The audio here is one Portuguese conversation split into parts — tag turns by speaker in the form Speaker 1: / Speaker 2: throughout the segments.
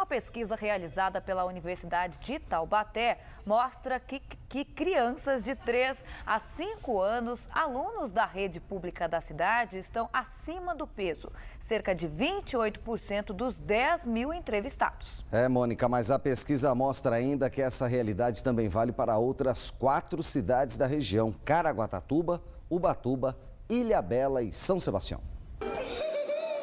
Speaker 1: Uma pesquisa realizada pela Universidade de Taubaté mostra que crianças de 3 a 5 anos, alunos da rede pública da cidade, estão acima do peso. Cerca de 28% dos 10 mil entrevistados.
Speaker 2: Mônica, mas a pesquisa mostra ainda que essa realidade também vale para outras 4 cidades da região: Caraguatatuba, Ubatuba, Ilhabela e São Sebastião.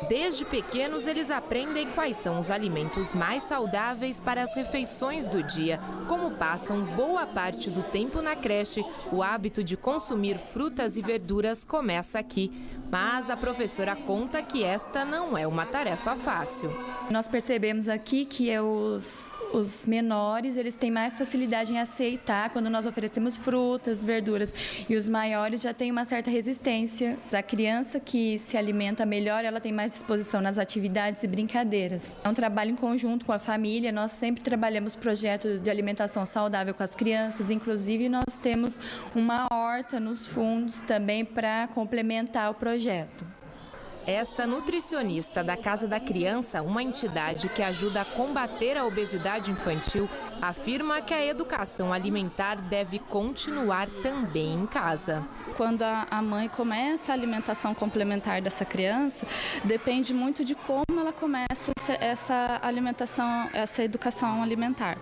Speaker 3: Desde pequenos, eles aprendem quais são os alimentos mais saudáveis para as refeições do dia. Como passam boa parte do tempo na creche, o hábito de consumir frutas e verduras começa aqui. Mas a professora conta que esta não é uma tarefa fácil.
Speaker 4: Nós percebemos aqui que os menores, eles têm mais facilidade em aceitar quando nós oferecemos frutas, verduras, e os maiores já têm uma certa resistência. A criança que se alimenta melhor, ela tem mais disposição nas atividades e brincadeiras. É um trabalho em conjunto com a família, nós sempre trabalhamos projetos de alimentação saudável com as crianças, inclusive nós temos uma horta nos fundos também para complementar o projeto.
Speaker 3: Esta nutricionista da Casa da Criança, uma entidade que ajuda a combater a obesidade infantil, afirma que a educação alimentar deve continuar também em casa.
Speaker 5: Quando a mãe começa a alimentação complementar dessa criança, depende muito de como ela começa essa alimentação, essa educação alimentar.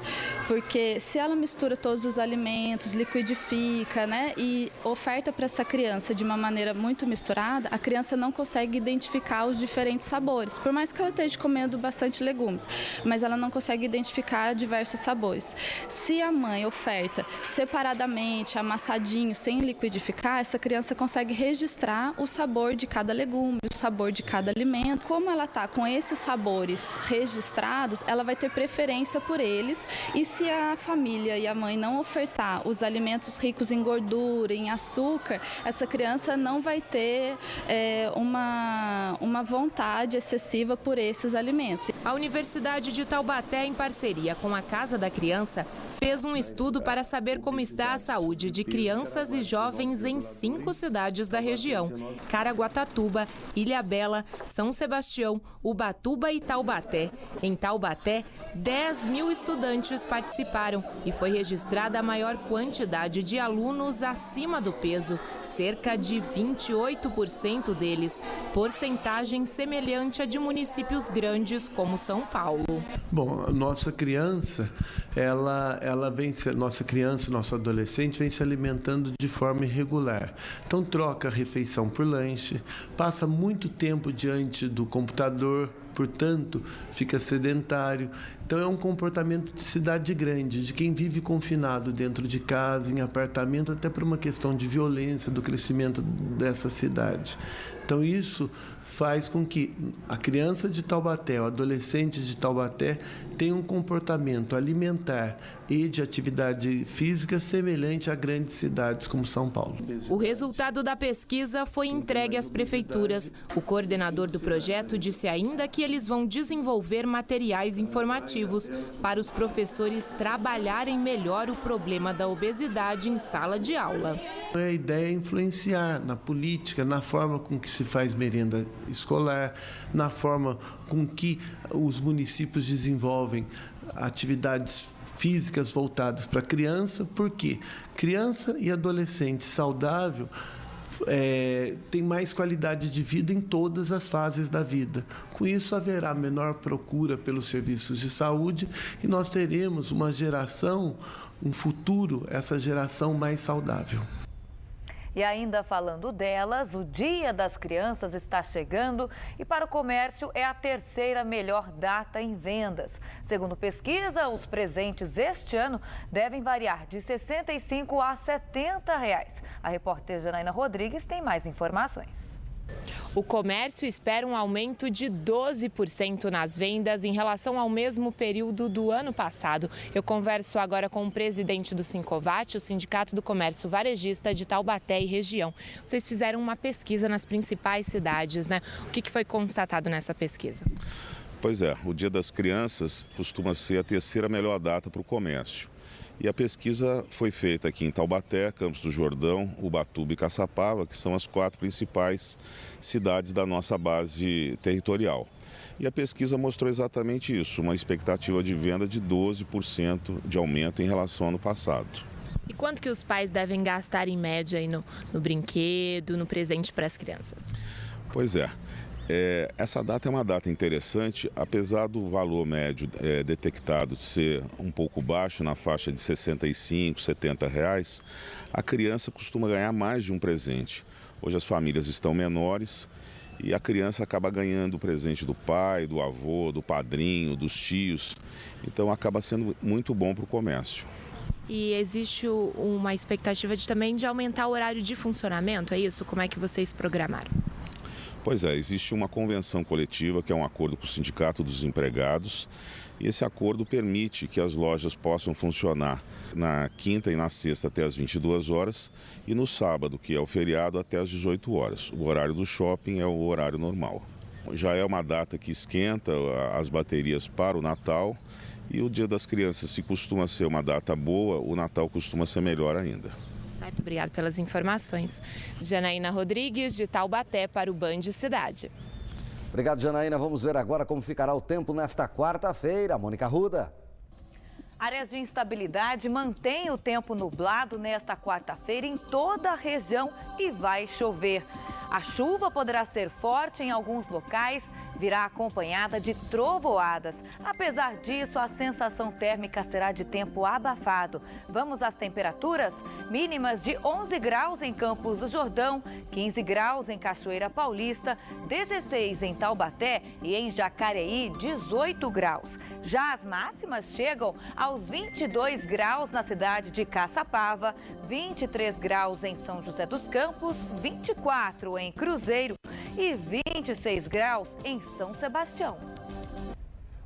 Speaker 5: Porque se ela mistura todos os alimentos, liquidifica, e oferta para essa criança de uma maneira muito misturada, a criança não consegue identificar os diferentes sabores. Por mais que ela esteja comendo bastante legumes, mas ela não consegue identificar diversos sabores. Se a mãe oferta separadamente, amassadinho, sem liquidificar, essa criança consegue registrar o sabor de cada legume, o sabor de cada alimento. Como ela está com esses sabores registrados, ela vai ter preferência por eles. E se a família e a mãe não ofertar os alimentos ricos em gordura, em açúcar, essa criança não vai ter uma vontade excessiva por esses alimentos.
Speaker 3: A Universidade de Taubaté, em parceria com a Casa da Criança, fez um estudo para saber como está a saúde de crianças e jovens em 5 cidades da região: Caraguatatuba, Ilhabela, São Sebastião, Ubatuba e Taubaté. Em Taubaté, 10 mil estudantes participaram e foi registrada a maior quantidade de alunos acima do peso, cerca de 28% deles, porcentagem semelhante à de municípios grandes como São Paulo.
Speaker 6: Bom, nossa criança, nosso adolescente vem se alimentando de forma irregular. Então troca a refeição por lanche, passa muito tempo diante do computador, portanto, fica sedentário. Então é um comportamento de cidade grande, de quem vive confinado dentro de casa, em apartamento, até por uma questão de violência do crescimento dessa cidade. Então isso faz com que a criança de Taubaté, o adolescente de Taubaté, tenha um comportamento alimentar e de atividade física semelhante a grandes cidades como São Paulo.
Speaker 3: O resultado da pesquisa foi entregue às prefeituras. O coordenador do projeto disse ainda que eles vão desenvolver materiais informativos para os professores trabalharem melhor o problema da obesidade em sala de aula.
Speaker 6: A ideia é influenciar na política, na forma com que se faz merenda escolar, na forma com que os municípios desenvolvem atividades físicas voltadas para a criança, porque criança e adolescente saudável tem mais qualidade de vida em todas as fases da vida. Com isso, haverá menor procura pelos serviços de saúde e nós teremos uma geração, um futuro, essa geração mais saudável.
Speaker 1: E ainda falando delas, o Dia das Crianças está chegando e para o comércio é a 3ª melhor data em vendas. Segundo pesquisa, os presentes este ano devem variar de R$ 65 a R$ 70. A repórter Janaína Rodrigues tem mais informações.
Speaker 3: O comércio espera um aumento de 12% nas vendas em relação ao mesmo período do ano passado. Eu converso agora com o presidente do Sincovat, o Sindicato do Comércio Varejista de Taubaté e região. Vocês fizeram uma pesquisa nas principais cidades, né? O que foi constatado nessa pesquisa?
Speaker 7: Pois é, o Dia das Crianças costuma ser a 3ª melhor data para o comércio. E a pesquisa foi feita aqui em Taubaté, Campos do Jordão, Ubatuba e Caçapava, que são as 4 principais cidades da nossa base territorial. E a pesquisa mostrou exatamente isso, uma expectativa de venda de 12% de aumento em relação ao ano passado.
Speaker 3: E quanto que os pais devem gastar em média aí no brinquedo, no presente para as crianças?
Speaker 7: Pois é. Essa data é uma data interessante, apesar do valor médio detectado ser um pouco baixo, na faixa de R$ 65, R$ 70, a criança costuma ganhar mais de um presente. Hoje as famílias estão menores e a criança acaba ganhando o presente do pai, do avô, do padrinho, dos tios, então acaba sendo muito bom para o comércio.
Speaker 3: E existe uma expectativa também de aumentar o horário de funcionamento, é isso? Como é que vocês programaram?
Speaker 7: Pois é, existe uma convenção coletiva, que é um acordo com o Sindicato dos Empregados, e esse acordo permite que as lojas possam funcionar na quinta e na sexta até as 22 horas e no sábado, que é o feriado, até as 18 horas. O horário do shopping é o horário normal. Já é uma data que esquenta as baterias para o Natal e o Dia das Crianças, se costuma ser uma data boa, o Natal costuma ser melhor ainda.
Speaker 3: Certo, obrigado pelas informações. Janaína Rodrigues, de Taubaté, para o Band Cidade.
Speaker 2: Obrigado, Janaína. Vamos ver agora como ficará o tempo nesta quarta-feira. Mônica Arruda.
Speaker 1: Áreas de instabilidade mantêm o tempo nublado nesta quarta-feira em toda a região e vai chover. A chuva poderá ser forte em alguns locais, virá acompanhada de trovoadas. Apesar disso, a sensação térmica será de tempo abafado. Vamos às temperaturas? Mínimas de 11 graus em Campos do Jordão, 15 graus em Cachoeira Paulista, 16 em Taubaté e em Jacareí, 18 graus. Já as máximas chegam aos 22 graus na cidade de Caçapava, 23 graus em São José dos Campos, 24 em Cruzeiro e 26 graus em São Sebastião.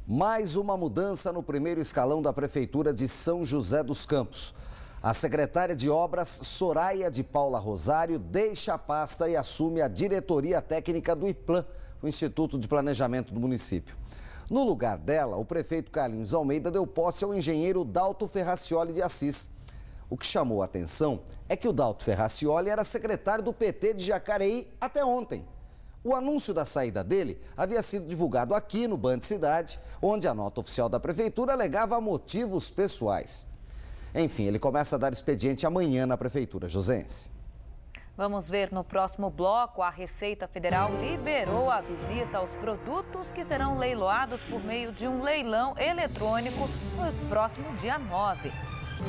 Speaker 2: Mais uma mudança no primeiro escalão da Prefeitura de São José dos Campos. A secretária de Obras, Soraya de Paula Rosário, deixa a pasta e assume a diretoria técnica do IPLAN, o Instituto de Planejamento do município. No lugar dela, o prefeito Carlinhos Almeida deu posse ao engenheiro Dalto Ferracioli de Assis. O que chamou a atenção é que o Dalto Ferracioli era secretário do PT de Jacareí até ontem. O anúncio da saída dele havia sido divulgado aqui no Band Cidade, onde a nota oficial da prefeitura alegava motivos pessoais. Enfim, ele começa a dar expediente amanhã na prefeitura josense.
Speaker 1: Vamos ver no próximo bloco. A Receita Federal liberou a visita aos produtos que serão leiloados por meio de um leilão eletrônico no próximo dia 9.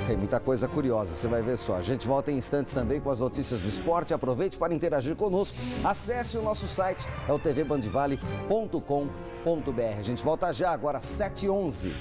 Speaker 2: Tem muita coisa curiosa, você vai ver só. A gente volta em instantes também com as notícias do esporte. Aproveite para interagir conosco. Acesse o nosso site, é o tvbandvale.com.br. A gente volta já, agora 7h11.